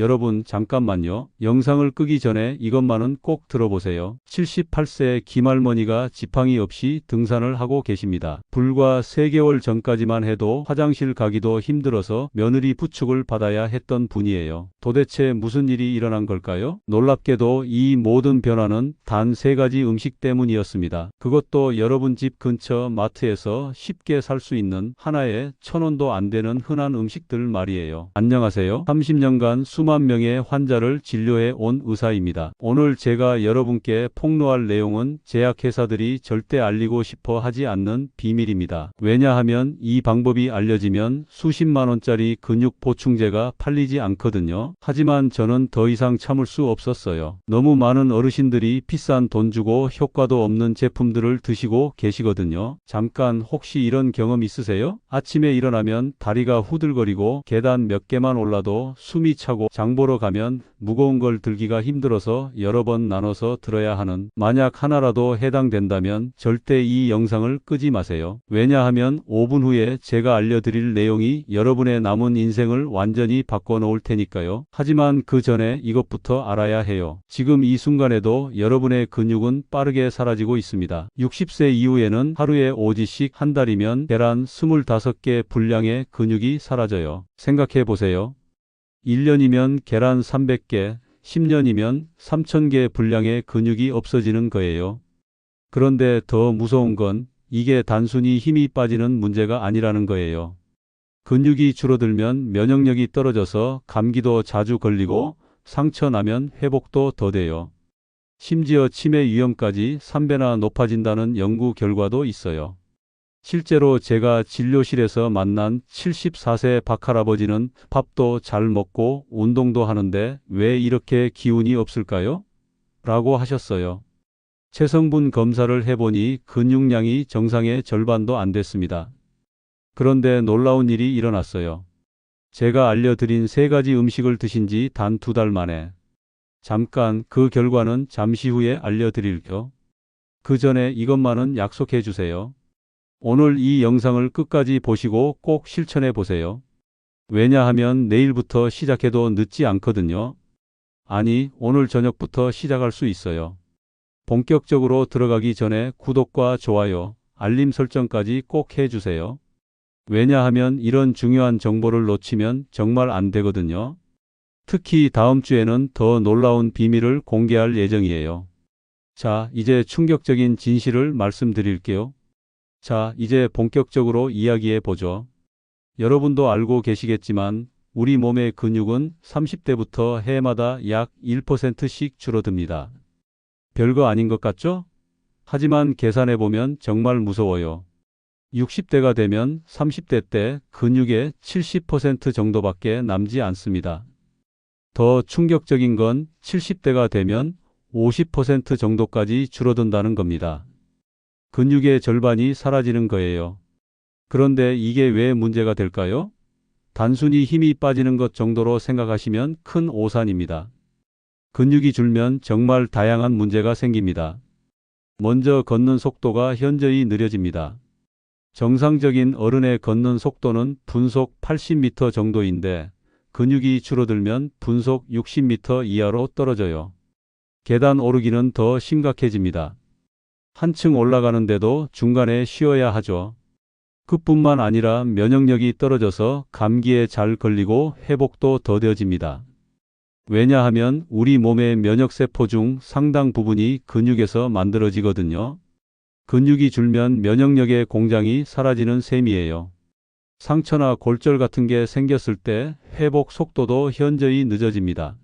여러분 잠깐만요. 영상을 끄기 전에 이것만은 꼭 들어보세요. 78세 김할머니가 지팡이 없이 등산을 하고 계십니다. 불과 3개월 전까지만 해도 화장실 가기도 힘들어서 며느리 부축을 받아야 했던 분이에요. 도대체 무슨 일이 일어난 걸까요? 놀랍게도 이 모든 변화는 단 3가지 음식 때문이었습니다. 그것도 여러분 집 근처 마트에서 쉽게 살 수 있는 하나에 1,000원도 안 되는 흔한 음식들 말이에요. 안녕하세요. 30년간 수만 명의 환자를 진료해 온 의사입니다. 오늘 제가 여러분께 폭로할 내용은 제약회사들이 절대 알리고 싶어 하지 않는 비밀입니다. 왜냐하면 이 방법이 알려지면 수십만 원짜리 근육 보충제가 팔리지 않거든요. 하지만 저는 더 이상 참을 수 없었어요. 너무 많은 어르신들이 비싼 돈 주고 효과도 없는 제품들을 드시고 계시거든요. 잠깐 혹시 이런 경험 있으세요? 아침에 일어나면 다리가 후들거리고 계단 몇 개만 올라도 숨이 차고 장 보러 가면 무거운 걸 들기가 힘들어서 여러 번 나눠서 들어야 하는, 만약 하나라도 해당된다면 절대 이 영상을 끄지 마세요. 왜냐하면 5분 후에 제가 알려드릴 내용이 여러분의 남은 인생을 완전히 바꿔놓을 테니까요. 하지만 그 전에 이것부터 알아야 해요. 지금 이 순간에도 여러분의 근육은 빠르게 사라지고 있습니다. 60세 이후에는 하루에 5지씩 한 달이면 계란 25개 분량의 근육이 사라져요. 생각해 보세요. 1년이면 계란 300개, 10년이면 3,000개 분량의 근육이 없어지는 거예요. 그런데 더 무서운 건 이게 단순히 힘이 빠지는 문제가 아니라는 거예요. 근육이 줄어들면 면역력이 떨어져서 감기도 자주 걸리고 상처 나면 회복도 더뎌요. 심지어 치매 위험까지 3배나 높아진다는 연구 결과도 있어요. 실제로 제가 진료실에서 만난 74세 박할아버지는 밥도 잘 먹고 운동도 하는데 왜 이렇게 기운이 없을까요? 라고 하셨어요. 체성분 검사를 해보니 근육량이 정상의 절반도 안 됐습니다. 그런데 놀라운 일이 일어났어요. 제가 알려드린 3가지 음식을 드신 지 단 2달 만에. 잠깐 그 결과는 잠시 후에 알려드릴게요. 그 전에 이것만은 약속해 주세요. 오늘 이 영상을 끝까지 보시고 꼭 실천해 보세요. 왜냐하면 내일부터 시작해도 늦지 않거든요. 아니, 오늘 저녁부터 시작할 수 있어요. 본격적으로 들어가기 전에 구독과 좋아요, 알림 설정까지 꼭 해주세요. 왜냐하면 이런 중요한 정보를 놓치면 정말 안 되거든요. 특히 다음 주에는 더 놀라운 비밀을 공개할 예정이에요. 자, 이제 충격적인 진실을 말씀드릴게요. 자, 이제 본격적으로 이야기해 보죠. 여러분도 알고 계시겠지만 우리 몸의 근육은 30대부터 해마다 약 1%씩 줄어듭니다. 별거 아닌 것 같죠? 하지만 계산해 보면 정말 무서워요. 60대가 되면 30대 때 근육의 70% 정도밖에 남지 않습니다. 더 충격적인 건 70대가 되면 50% 정도까지 줄어든다는 겁니다. 근육의 절반이 사라지는 거예요. 그런데 이게 왜 문제가 될까요? 단순히 힘이 빠지는 것 정도로 생각하시면 큰 오산입니다. 근육이 줄면 정말 다양한 문제가 생깁니다. 먼저 걷는 속도가 현저히 느려집니다. 정상적인 어른의 걷는 속도는 분속 80m 정도인데 근육이 줄어들면 분속 60m 이하로 떨어져요. 계단 오르기는 더 심각해집니다. 한층 올라가는데도 중간에 쉬어야 하죠. 그뿐만 아니라 면역력이 떨어져서 감기에 잘 걸리고 회복도 더뎌집니다. 왜냐하면 우리 몸의 면역세포 중 상당 부분이 근육에서 만들어지거든요. 근육이 줄면 면역력의 공장이 사라지는 셈이에요. 상처나 골절 같은 게 생겼을 때 회복 속도도 현저히 늦어집니다.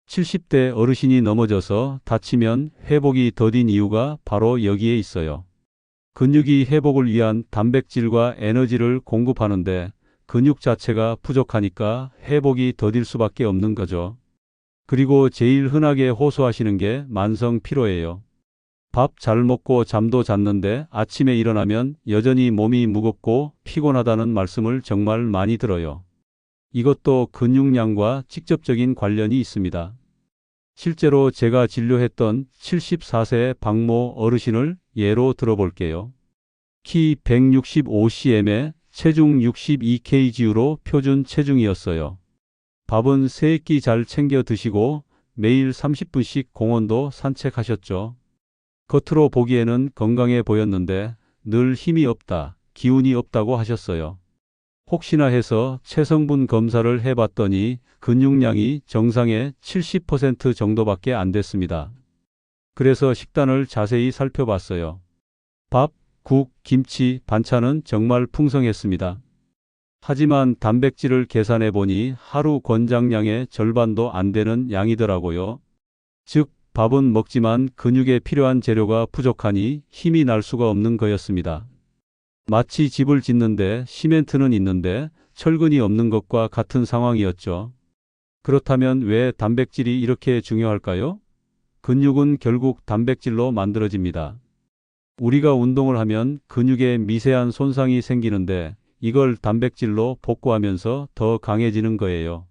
70대 어르신이 넘어져서 다치면 회복이 더딘 이유가 바로 여기에 있어요. 근육이 회복을 위한 단백질과 에너지를 공급하는데 근육 자체가 부족하니까 회복이 더딜 수밖에 없는 거죠. 그리고 제일 흔하게 호소하시는 게 만성 피로예요. 밥 잘 먹고 잠도 잤는데 아침에 일어나면 여전히 몸이 무겁고 피곤하다는 말씀을 정말 많이 들어요. 이것도 근육량과 직접적인 관련이 있습니다. 실제로 제가 진료했던 74세 박모 어르신을 예로 들어볼게요. 키 165cm에 체중 62kg로 표준 체중이었어요. 밥은 3끼 잘 챙겨 드시고 매일 30분씩 공원도 산책하셨죠. 겉으로 보기에는 건강해 보였는데 늘 힘이 없다, 기운이 없다고 하셨어요. 혹시나 해서 체성분 검사를 해봤더니 근육량이 정상의 70% 정도밖에 안 됐습니다. 그래서 식단을 자세히 살펴봤어요. 밥, 국, 김치, 반찬은 정말 풍성했습니다. 하지만 단백질을 계산해 보니 하루 권장량의 절반도 안 되는 양이더라고요. 즉, 밥은 먹지만 근육에 필요한 재료가 부족하니 힘이 날 수가 없는 거였습니다. 마치 집을 짓는데 시멘트는 있는데 철근이 없는 것과 같은 상황이었죠. 그렇다면 왜 단백질이 이렇게 중요할까요? 근육은 결국 단백질로 만들어집니다. 우리가 운동을 하면 근육에 미세한 손상이 생기는데 이걸 단백질로 복구하면서 더 강해지는 거예요.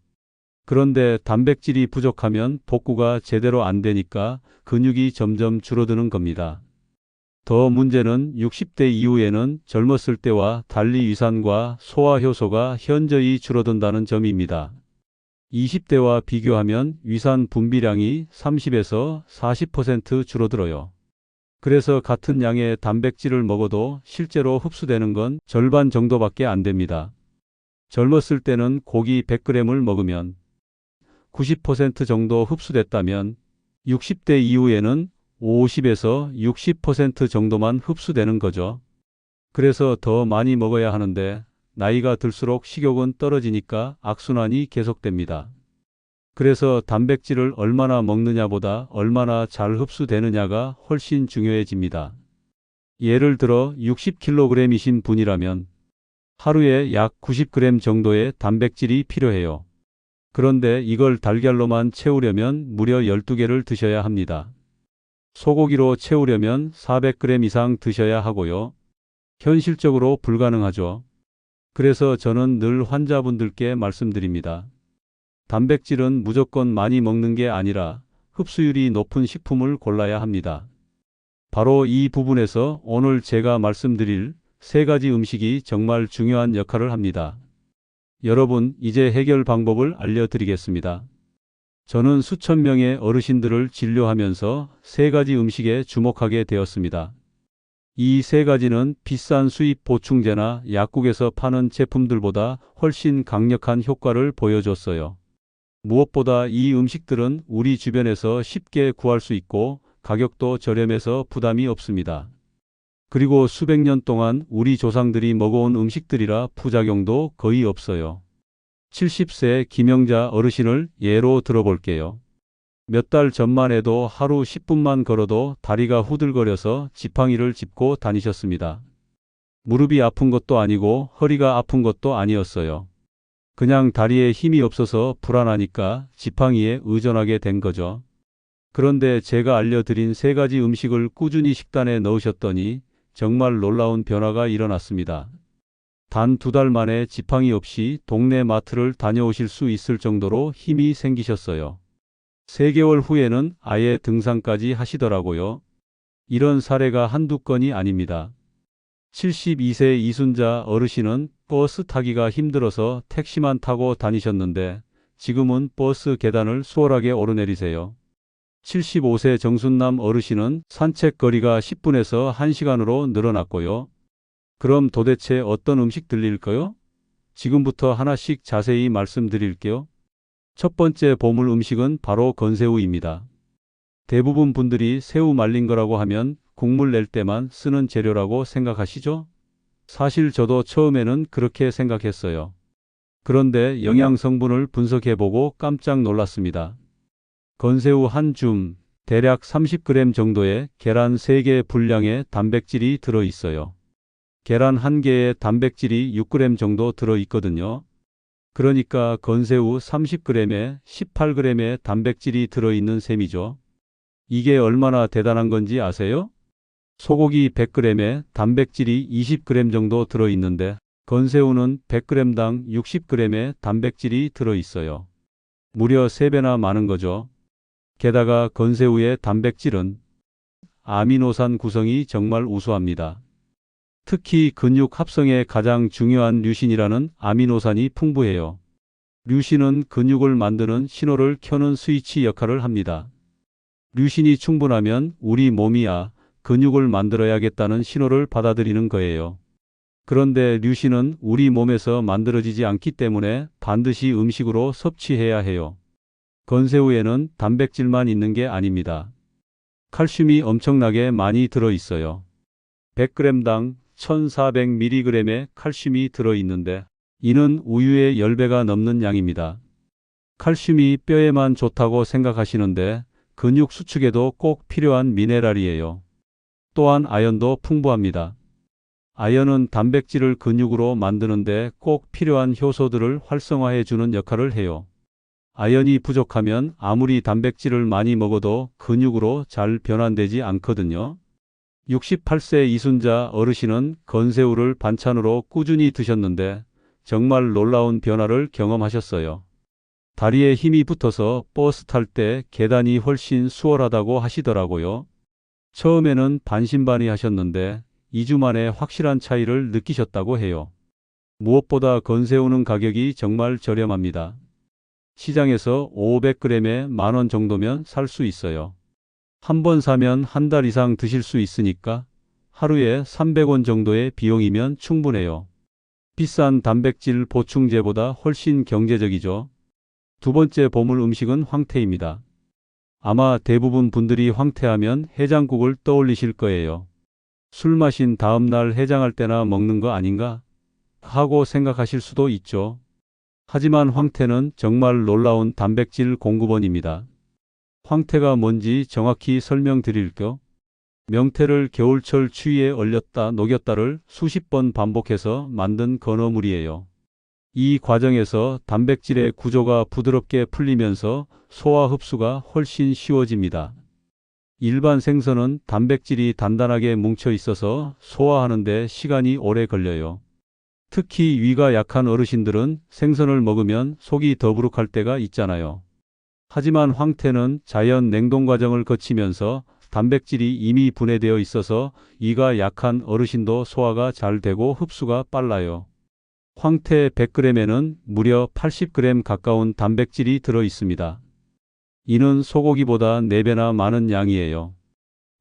그런데 단백질이 부족하면 복구가 제대로 안 되니까 근육이 점점 줄어드는 겁니다. 더 문제는 60대 이후에는 젊었을 때와 달리 위산과 소화 효소가 현저히 줄어든다는 점입니다. 20대와 비교하면 위산 분비량이 30에서 40% 줄어들어요. 그래서 같은 양의 단백질을 먹어도 실제로 흡수되는 건 절반 정도밖에 안 됩니다. 젊었을 때는 고기 100g을 먹으면 90% 정도 흡수됐다면 60대 이후에는 50에서 60% 정도만 흡수되는 거죠. 그래서 더 많이 먹어야 하는데 나이가 들수록 식욕은 떨어지니까 악순환이 계속됩니다. 그래서 단백질을 얼마나 먹느냐보다 얼마나 잘 흡수되느냐가 훨씬 중요해집니다. 예를 들어 60kg이신 분이라면 하루에 약 90g 정도의 단백질이 필요해요. 그런데 이걸 달걀로만 채우려면 무려 12개를 드셔야 합니다. 소고기로 채우려면 400g 이상 드셔야 하고요. 현실적으로 불가능하죠. 그래서 저는 늘 환자분들께 말씀드립니다. 단백질은 무조건 많이 먹는 게 아니라 흡수율이 높은 식품을 골라야 합니다. 바로 이 부분에서 오늘 제가 말씀드릴 3가지 음식이 정말 중요한 역할을 합니다. 여러분, 이제 해결 방법을 알려드리겠습니다. 저는 수천 명의 어르신들을 진료하면서 3가지 음식에 주목하게 되었습니다. 이 3가지는 비싼 수입 보충제나 약국에서 파는 제품들보다 훨씬 강력한 효과를 보여줬어요. 무엇보다 이 음식들은 우리 주변에서 쉽게 구할 수 있고 가격도 저렴해서 부담이 없습니다. 그리고 수백 년 동안 우리 조상들이 먹어온 음식들이라 부작용도 거의 없어요. 70세 김영자 어르신을 예로 들어볼게요. 몇 달 전만 해도 하루 10분만 걸어도 다리가 후들거려서 지팡이를 짚고 다니셨습니다. 무릎이 아픈 것도 아니고 허리가 아픈 것도 아니었어요. 그냥 다리에 힘이 없어서 불안하니까 지팡이에 의존하게 된 거죠. 그런데 제가 알려드린 3가지 음식을 꾸준히 식단에 넣으셨더니 정말 놀라운 변화가 일어났습니다. 단 2달 만에 지팡이 없이 동네 마트를 다녀오실 수 있을 정도로 힘이 생기셨어요. 3개월 후에는 아예 등산까지 하시더라고요. 이런 사례가 한두 건이 아닙니다. 72세 이순자 어르신은 버스 타기가 힘들어서 택시만 타고 다니셨는데 지금은 버스 계단을 수월하게 오르내리세요. 75세 정순남 어르신은 산책 거리가 10분에서 1시간으로 늘어났고요. 그럼 도대체 어떤 음식 들릴까요? 지금부터 하나씩 자세히 말씀드릴게요. 첫 번째 보물 음식은 바로 건새우입니다. 대부분 분들이 새우 말린 거라고 하면 국물 낼 때만 쓰는 재료라고 생각하시죠? 사실 저도 처음에는 그렇게 생각했어요. 그런데 영양 성분을 분석해보고 깜짝 놀랐습니다. 건새우 한 줌, 대략 30g 정도의 계란 3개 분량의 단백질이 들어있어요. 계란 1개에 단백질이 6g 정도 들어있거든요. 그러니까 건새우 30g에 18g의 단백질이 들어있는 셈이죠. 이게 얼마나 대단한 건지 아세요? 소고기 100g에 단백질이 20g 정도 들어있는데 건새우는 100g당 60g의 단백질이 들어있어요. 무려 3배나 많은 거죠. 게다가 건새우의 단백질은 아미노산 구성이 정말 우수합니다. 특히 근육 합성에 가장 중요한 류신이라는 아미노산이 풍부해요. 류신은 근육을 만드는 신호를 켜는 스위치 역할을 합니다. 류신이 충분하면 우리 몸이야 근육을 만들어야겠다는 신호를 받아들이는 거예요. 그런데 류신은 우리 몸에서 만들어지지 않기 때문에 반드시 음식으로 섭취해야 해요. 건새우에는 단백질만 있는 게 아닙니다. 칼슘이 엄청나게 많이 들어 있어요. 100g당 1400mg의 칼슘이 들어 있는데 이는 우유의 10배가 넘는 양입니다. 칼슘이 뼈에만 좋다고 생각하시는데 근육 수축에도 꼭 필요한 미네랄이에요. 또한 아연도 풍부합니다. 아연은 단백질을 근육으로 만드는데 꼭 필요한 효소들을 활성화해 주는 역할을 해요. 아연이 부족하면 아무리 단백질을 많이 먹어도 근육으로 잘 변환되지 않거든요. 68세 이순자 어르신은 건새우를 반찬으로 꾸준히 드셨는데 정말 놀라운 변화를 경험하셨어요. 다리에 힘이 붙어서 버스 탈 때 계단이 훨씬 수월하다고 하시더라고요. 처음에는 반신반의하셨는데 2주 만에 확실한 차이를 느끼셨다고 해요. 무엇보다 건새우는 가격이 정말 저렴합니다. 시장에서 500g에 10,000원 정도면 살 수 있어요. 한 번 사면 한 달 이상 드실 수 있으니까 하루에 300원 정도의 비용이면 충분해요. 비싼 단백질 보충제보다 훨씬 경제적이죠. 두 번째 보물 음식은 황태입니다. 아마 대부분 분들이 황태하면 해장국을 떠올리실 거예요. 술 마신 다음 날 해장할 때나 먹는 거 아닌가 하고 생각하실 수도 있죠. 하지만 황태는 정말 놀라운 단백질 공급원입니다. 황태가 뭔지 정확히 설명드릴게요. 명태를 겨울철 추위에 얼렸다 녹였다를 수십 번 반복해서 만든 건어물이에요. 이 과정에서 단백질의 구조가 부드럽게 풀리면서 소화 흡수가 훨씬 쉬워집니다. 일반 생선은 단백질이 단단하게 뭉쳐 있어서 소화하는 데 시간이 오래 걸려요. 특히 위가 약한 어르신들은 생선을 먹으면 속이 더부룩할 때가 있잖아요. 하지만 황태는 자연 냉동 과정을 거치면서 단백질이 이미 분해되어 있어서 위가 약한 어르신도 소화가 잘 되고 흡수가 빨라요. 황태 100g에는 무려 80g 가까운 단백질이 들어 있습니다. 이는 소고기보다 4배나 많은 양이에요.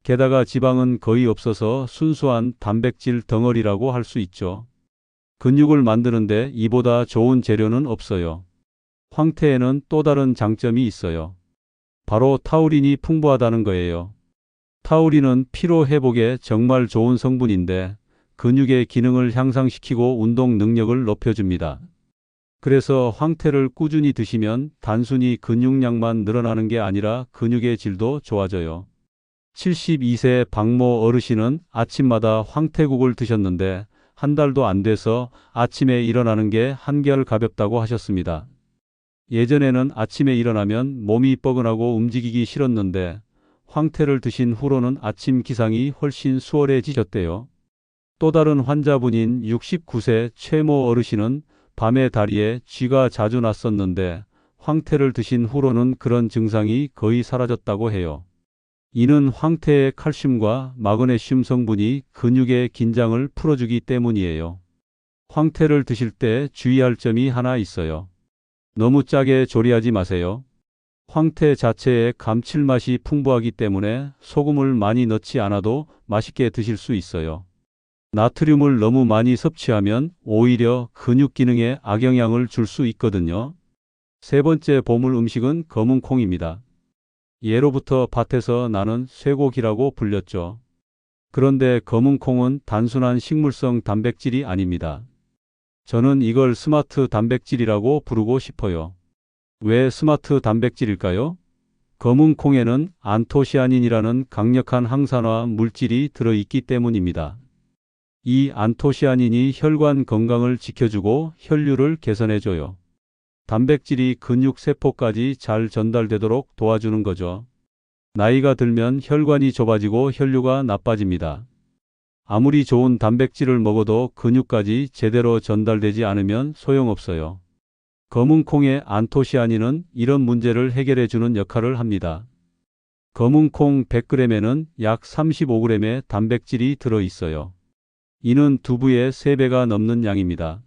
게다가 지방은 거의 없어서 순수한 단백질 덩어리라고 할 수 있죠. 근육을 만드는데 이보다 좋은 재료는 없어요. 황태에는 또 다른 장점이 있어요. 바로 타우린이 풍부하다는 거예요. 타우린은 피로 회복에 정말 좋은 성분인데 근육의 기능을 향상시키고 운동 능력을 높여줍니다. 그래서 황태를 꾸준히 드시면 단순히 근육량만 늘어나는 게 아니라 근육의 질도 좋아져요. 72세 박모 어르신은 아침마다 황태국을 드셨는데 한 달도 안 돼서 아침에 일어나는 게 한결 가볍다고 하셨습니다. 예전에는 아침에 일어나면 몸이 뻐근하고 움직이기 싫었는데 황태를 드신 후로는 아침 기상이 훨씬 수월해지셨대요. 또 다른 환자분인 69세 최모 어르신은 밤에 다리에 쥐가 자주 났었는데 황태를 드신 후로는 그런 증상이 거의 사라졌다고 해요. 이는 황태의 칼슘과 마그네슘 성분이 근육의 긴장을 풀어주기 때문이에요. 황태를 드실 때 주의할 점이 하나 있어요. 너무 짜게 조리하지 마세요. 황태 자체의 감칠맛이 풍부하기 때문에 소금을 많이 넣지 않아도 맛있게 드실 수 있어요. 나트륨을 너무 많이 섭취하면 오히려 근육 기능에 악영향을 줄 수 있거든요. 세 번째 보물 음식은 검은 콩입니다. 예로부터 밭에서 나는 쇠고기라고 불렸죠. 그런데 검은 콩은 단순한 식물성 단백질이 아닙니다. 저는 이걸 스마트 단백질이라고 부르고 싶어요. 왜 스마트 단백질일까요? 검은 콩에는 안토시아닌이라는 강력한 항산화 물질이 들어있기 때문입니다. 이 안토시아닌이 혈관 건강을 지켜주고 혈류를 개선해줘요. 단백질이 근육 세포까지 잘 전달되도록 도와주는 거죠. 나이가 들면 혈관이 좁아지고 혈류가 나빠집니다. 아무리 좋은 단백질을 먹어도 근육까지 제대로 전달되지 않으면 소용없어요. 검은 콩의 안토시아닌은 이런 문제를 해결해주는 역할을 합니다. 검은 콩 100g에는 약 35g의 단백질이 들어있어요. 이는 두부의 3배가 넘는 양입니다.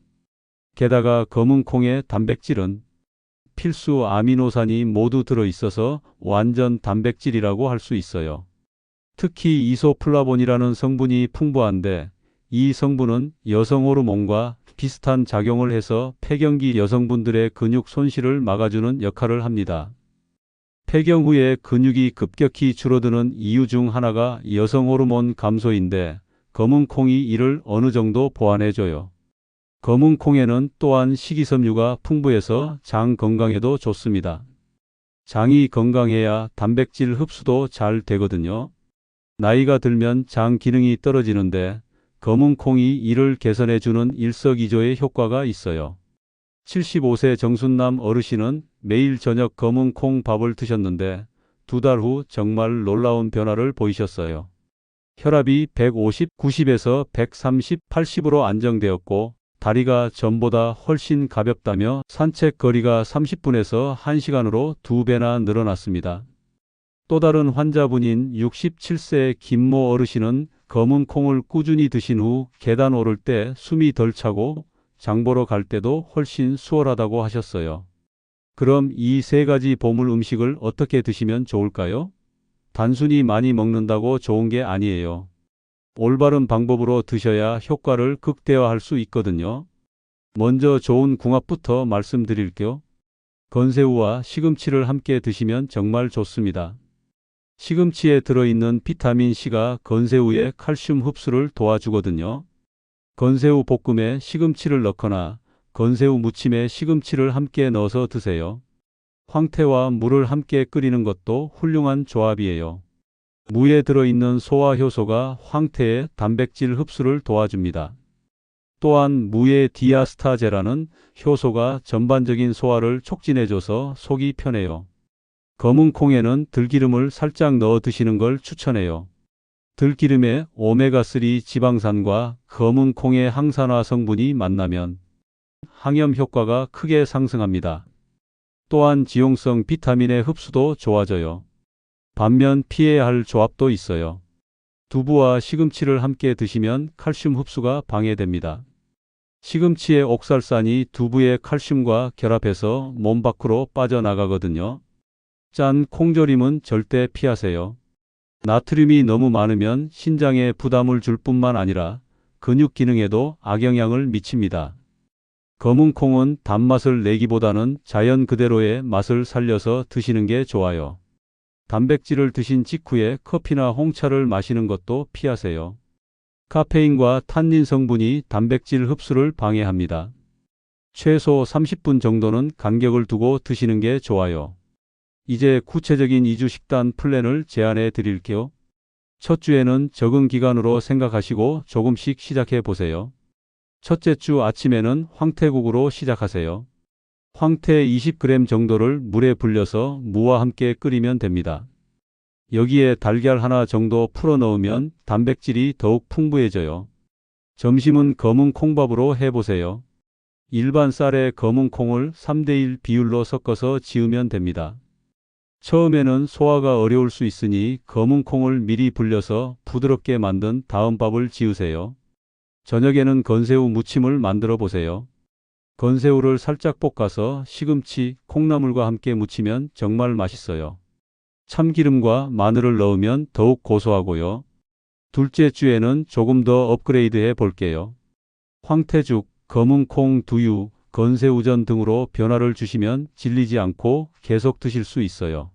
게다가 검은 콩의 단백질은 필수 아미노산이 모두 들어있어서 완전 단백질이라고 할 수 있어요. 특히 이소플라본이라는 성분이 풍부한데 이 성분은 여성 호르몬과 비슷한 작용을 해서 폐경기 여성분들의 근육 손실을 막아주는 역할을 합니다. 폐경 후에 근육이 급격히 줄어드는 이유 중 하나가 여성 호르몬 감소인데 검은 콩이 이를 어느 정도 보완해줘요. 검은 콩에는 또한 식이섬유가 풍부해서 장 건강에도 좋습니다. 장이 건강해야 단백질 흡수도 잘 되거든요. 나이가 들면 장 기능이 떨어지는데 검은 콩이 이를 개선해주는 일석이조의 효과가 있어요. 75세 정순남 어르신은 매일 저녁 검은 콩 밥을 드셨는데 2달 후 정말 놀라운 변화를 보이셨어요. 혈압이 150, 90에서 130, 80으로 안정되었고 다리가 전보다 훨씬 가볍다며 산책 거리가 30분에서 1시간으로 2배나 늘어났습니다. 또 다른 환자분인 67세 김모 어르신은 검은 콩을 꾸준히 드신 후 계단 오를 때 숨이 덜 차고 장 보러 갈 때도 훨씬 수월하다고 하셨어요. 그럼 이 세 가지 보물 음식을 어떻게 드시면 좋을까요? 단순히 많이 먹는다고 좋은 게 아니에요. 올바른 방법으로 드셔야 효과를 극대화할 수 있거든요. 먼저 좋은 궁합부터 말씀드릴게요. 건새우와 시금치를 함께 드시면 정말 좋습니다. 시금치에 들어있는 비타민C가 건새우의 칼슘 흡수를 도와주거든요. 건새우 볶음에 시금치를 넣거나 건새우 무침에 시금치를 함께 넣어서 드세요. 황태와 물을 함께 끓이는 것도 훌륭한 조합이에요. 무에 들어있는 소화효소가 황태의 단백질 흡수를 도와줍니다. 또한 무의 디아스타제라는 효소가 전반적인 소화를 촉진해줘서 속이 편해요. 검은 콩에는 들기름을 살짝 넣어 드시는 걸 추천해요. 들기름에 오메가3 지방산과 검은 콩의 항산화 성분이 만나면 항염 효과가 크게 상승합니다. 또한 지용성 비타민의 흡수도 좋아져요. 반면 피해야 할 조합도 있어요. 두부와 시금치를 함께 드시면 칼슘 흡수가 방해됩니다. 시금치의 옥살산이 두부의 칼슘과 결합해서 몸 밖으로 빠져나가거든요. 짠 콩절임은 절대 피하세요. 나트륨이 너무 많으면 신장에 부담을 줄 뿐만 아니라 근육 기능에도 악영향을 미칩니다. 검은 콩은 단맛을 내기보다는 자연 그대로의 맛을 살려서 드시는 게 좋아요. 단백질을 드신 직후에 커피나 홍차를 마시는 것도 피하세요. 카페인과 탄닌 성분이 단백질 흡수를 방해합니다. 최소 30분 정도는 간격을 두고 드시는 게 좋아요. 이제 구체적인 2주 식단 플랜을 제안해 드릴게요. 첫 주에는 적응 기간으로 생각하시고 조금씩 시작해 보세요. 첫째 주 아침에는 황태국으로 시작하세요. 황태 20g 정도를 물에 불려서 무와 함께 끓이면 됩니다. 여기에 달걀 하나 정도 풀어 넣으면 단백질이 더욱 풍부해져요. 점심은 검은 콩밥으로 해보세요. 일반 쌀에 검은 콩을 3:1 비율로 섞어서 지으면 됩니다. 처음에는 소화가 어려울 수 있으니 검은 콩을 미리 불려서 부드럽게 만든 다음 밥을 지으세요. 저녁에는 건새우 무침을 만들어 보세요. 건새우를 살짝 볶아서 시금치, 콩나물과 함께 무치면 정말 맛있어요. 참기름과 마늘을 넣으면 더욱 고소하고요. 둘째 주에는 조금 더 업그레이드 해 볼게요. 황태죽, 검은 콩 두유, 건새우전 등으로 변화를 주시면 질리지 않고 계속 드실 수 있어요.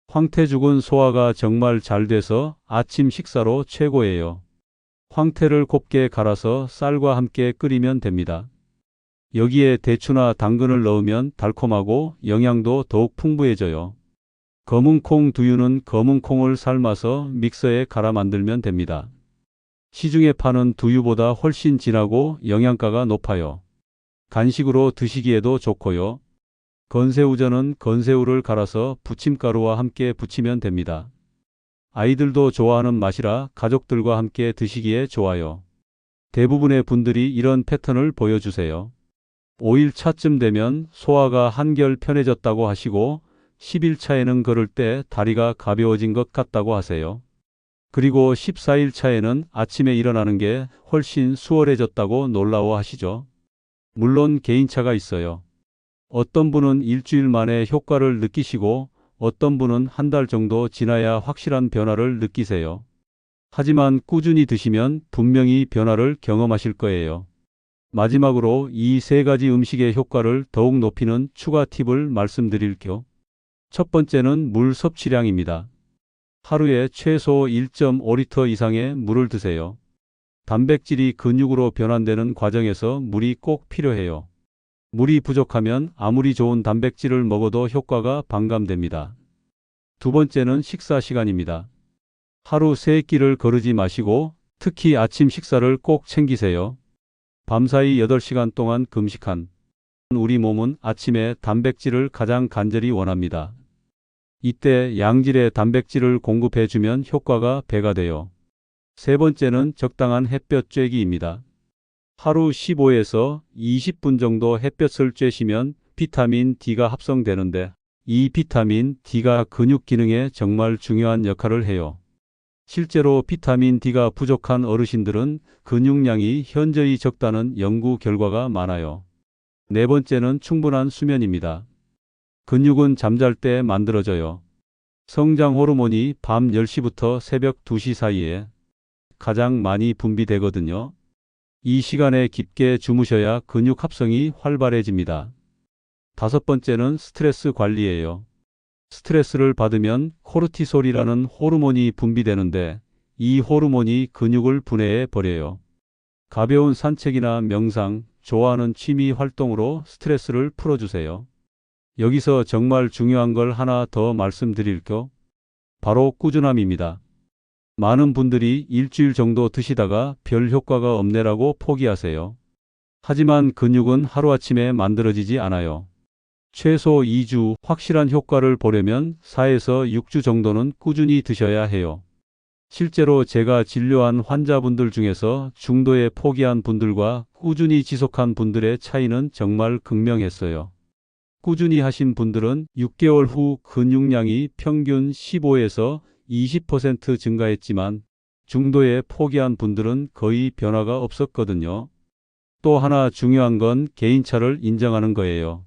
황태죽은 소화가 정말 잘 돼서 아침 식사로 최고예요. 황태를 곱게 갈아서 쌀과 함께 끓이면 됩니다. 여기에 대추나 당근을 넣으면 달콤하고 영양도 더욱 풍부해져요. 검은 콩 두유는 검은 콩을 삶아서 믹서에 갈아 만들면 됩니다. 시중에 파는 두유보다 훨씬 진하고 영양가가 높아요. 간식으로 드시기에도 좋고요. 건새우전은 건새우를 갈아서 부침가루와 함께 부치면 됩니다. 아이들도 좋아하는 맛이라 가족들과 함께 드시기에 좋아요. 대부분의 분들이 이런 패턴을 보여주세요. 5일 차쯤 되면 소화가 한결 편해졌다고 하시고 10일 차에는 걸을 때 다리가 가벼워진 것 같다고 하세요. 그리고 14일 차에는 아침에 일어나는 게 훨씬 수월해졌다고 놀라워하시죠. 물론 개인차가 있어요. 어떤 분은 일주일 만에 효과를 느끼시고 어떤 분은 한 달 정도 지나야 확실한 변화를 느끼세요. 하지만 꾸준히 드시면 분명히 변화를 경험하실 거예요. 마지막으로 이 세 가지 음식의 효과를 더욱 높이는 추가 팁을 말씀드릴게요. 첫 번째는 물 섭취량입니다. 하루에 최소 1.5리터 이상의 물을 드세요. 단백질이 근육으로 변환되는 과정에서 물이 꼭 필요해요. 물이 부족하면 아무리 좋은 단백질을 먹어도 효과가 반감됩니다. 두 번째는 식사 시간입니다. 하루 3끼를 거르지 마시고 특히 아침 식사를 꼭 챙기세요. 밤사이 8시간 동안 금식한 우리 몸은 아침에 단백질을 가장 간절히 원합니다. 이때 양질의 단백질을 공급해주면 효과가 배가 돼요. 세 번째는 적당한 햇볕 쬐기입니다. 하루 15에서 20분 정도 햇볕을 쬐시면 비타민 D가 합성되는데 이 비타민 D가 근육 기능에 정말 중요한 역할을 해요. 실제로 비타민 D가 부족한 어르신들은 근육량이 현저히 적다는 연구 결과가 많아요. 네 번째는 충분한 수면입니다. 근육은 잠잘 때 만들어져요. 성장 호르몬이 밤 10시부터 새벽 2시 사이에 가장 많이 분비되거든요. 이 시간에 깊게 주무셔야 근육 합성이 활발해집니다. 다섯 번째는 스트레스 관리예요. 스트레스를 받으면 코르티솔이라는 호르몬이 분비되는데 이 호르몬이 근육을 분해해 버려요. 가벼운 산책이나 명상, 좋아하는 취미 활동으로 스트레스를 풀어주세요. 여기서 정말 중요한 걸 하나 더 말씀드릴게요. 바로 꾸준함입니다. 많은 분들이 일주일 정도 드시다가 별 효과가 없네라고 포기하세요. 하지만 근육은 하루아침에 만들어지지 않아요. 최소 2주 확실한 효과를 보려면 4에서 6주 정도는 꾸준히 드셔야 해요. 실제로 제가 진료한 환자분들 중에서 중도에 포기한 분들과 꾸준히 지속한 분들의 차이는 정말 극명했어요. 꾸준히 하신 분들은 6개월 후 근육량이 평균 15에서 20% 증가했지만 중도에 포기한 분들은 거의 변화가 없었거든요. 또 하나 중요한 건 개인차를 인정하는 거예요.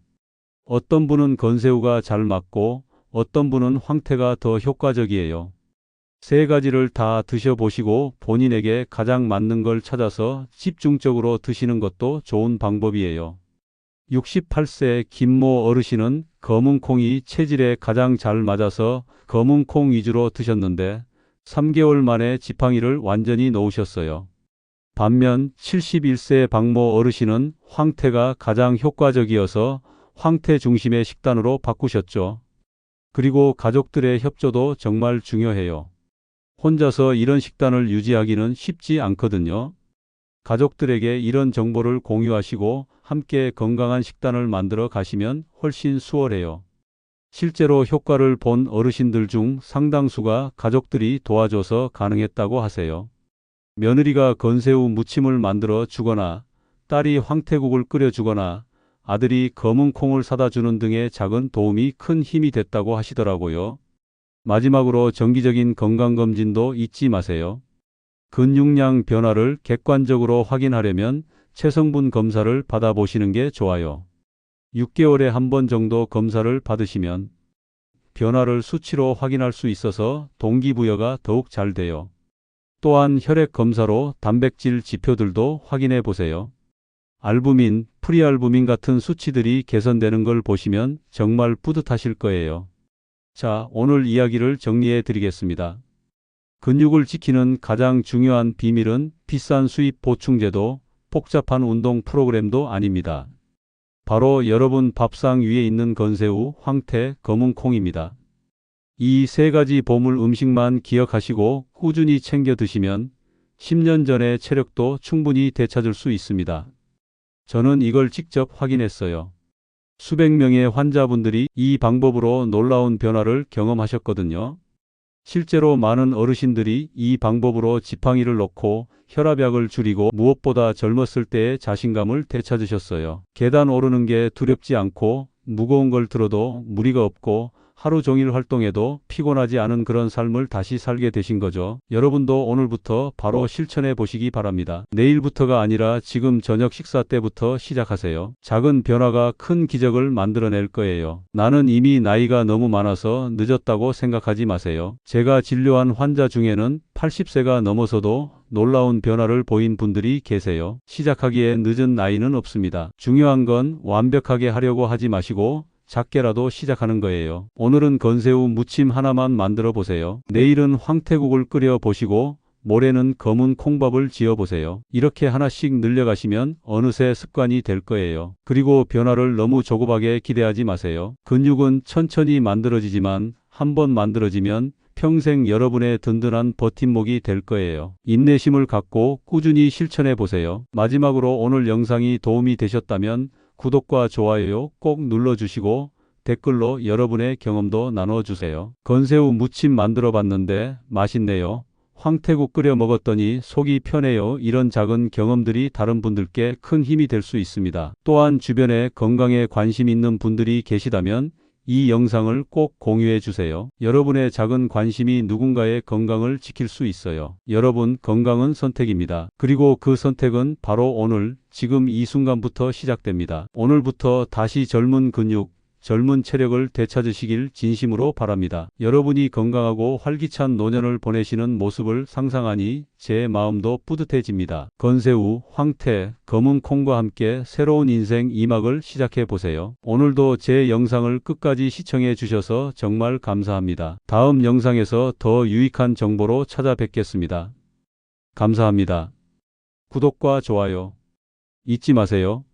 어떤 분은 건새우가 잘 맞고 어떤 분은 황태가 더 효과적이에요. 세 가지를 다 드셔보시고 본인에게 가장 맞는 걸 찾아서 집중적으로 드시는 것도 좋은 방법이에요. 68세 김모 어르신은 검은 콩이 체질에 가장 잘 맞아서 검은 콩 위주로 드셨는데 3개월 만에 지팡이를 완전히 놓으셨어요. 반면 71세 박모 어르신은 황태가 가장 효과적이어서 황태 중심의 식단으로 바꾸셨죠. 그리고 가족들의 협조도 정말 중요해요. 혼자서 이런 식단을 유지하기는 쉽지 않거든요. 가족들에게 이런 정보를 공유하시고 함께 건강한 식단을 만들어 가시면 훨씬 수월해요. 실제로 효과를 본 어르신들 중 상당수가 가족들이 도와줘서 가능했다고 하세요. 며느리가 건새우 무침을 만들어 주거나 딸이 황태국을 끓여 주거나 아들이 검은 콩을 사다 주는 등의 작은 도움이 큰 힘이 됐다고 하시더라고요. 마지막으로 정기적인 건강검진도 잊지 마세요. 근육량 변화를 객관적으로 확인하려면 체성분 검사를 받아보시는 게 좋아요. 6개월에 한 번 정도 검사를 받으시면 변화를 수치로 확인할 수 있어서 동기부여가 더욱 잘 돼요. 또한 혈액 검사로 단백질 지표들도 확인해 보세요. 알부민, 프리알부민 같은 수치들이 개선되는 걸 보시면 정말 뿌듯하실 거예요. 자, 오늘 이야기를 정리해 드리겠습니다. 근육을 지키는 가장 중요한 비밀은 비싼 수입 보충제도, 복잡한 운동 프로그램도 아닙니다. 바로 여러분 밥상 위에 있는 건새우, 황태, 검은 콩입니다. 이 세 가지 보물 음식만 기억하시고 꾸준히 챙겨 드시면 10년 전의 체력도 충분히 되찾을 수 있습니다. 저는 이걸 직접 확인했어요. 수백 명의 환자분들이 이 방법으로 놀라운 변화를 경험하셨거든요. 실제로 많은 어르신들이 이 방법으로 지팡이를 놓고 혈압약을 줄이고 무엇보다 젊었을 때의 자신감을 되찾으셨어요. 계단 오르는 게 두렵지 않고 무거운 걸 들어도 무리가 없고 하루 종일 활동해도 피곤하지 않은 그런 삶을 다시 살게 되신 거죠. 여러분도 오늘부터 바로 실천해 보시기 바랍니다. 내일부터가 아니라 지금 저녁 식사 때부터 시작하세요. 작은 변화가 큰 기적을 만들어낼 거예요. 나는 이미 나이가 너무 많아서 늦었다고 생각하지 마세요. 제가 진료한 환자 중에는 80세가 넘어서도 놀라운 변화를 보인 분들이 계세요. 시작하기에 늦은 나이는 없습니다. 중요한 건 완벽하게 하려고 하지 마시고 작게라도 시작하는 거예요. 오늘은 건새우 무침 하나만 만들어 보세요. 내일은 황태국을 끓여 보시고 모레는 검은 콩밥을 지어 보세요. 이렇게 하나씩 늘려가시면 어느새 습관이 될 거예요. 그리고 변화를 너무 조급하게 기대하지 마세요. 근육은 천천히 만들어지지만 한번 만들어지면 평생 여러분의 든든한 버팀목이 될 거예요. 인내심을 갖고 꾸준히 실천해 보세요. 마지막으로 오늘 영상이 도움이 되셨다면 구독과 좋아요 꼭 눌러주시고 댓글로 여러분의 경험도 나눠주세요. 건새우 무침 만들어 봤는데 맛있네요. 황태국 끓여 먹었더니 속이 편해요. 이런 작은 경험들이 다른 분들께 큰 힘이 될 수 있습니다. 또한 주변에 건강에 관심 있는 분들이 계시다면 이 영상을 꼭 공유해 주세요. 여러분의 작은 관심이 누군가의 건강을 지킬 수 있어요. 여러분, 건강은 선택입니다. 그리고 그 선택은 바로 오늘, 지금 이 순간부터 시작됩니다. 오늘부터 다시 젊은 근육, 젊은 체력을 되찾으시길 진심으로 바랍니다. 여러분이 건강하고 활기찬 노년을 보내시는 모습을 상상하니 제 마음도 뿌듯해집니다. 건새우, 황태, 검은 콩과 함께 새로운 인생 2막을 시작해 보세요. 오늘도 제 영상을 끝까지 시청해 주셔서 정말 감사합니다. 다음 영상에서 더 유익한 정보로 찾아뵙겠습니다. 감사합니다. 구독과 좋아요 잊지 마세요.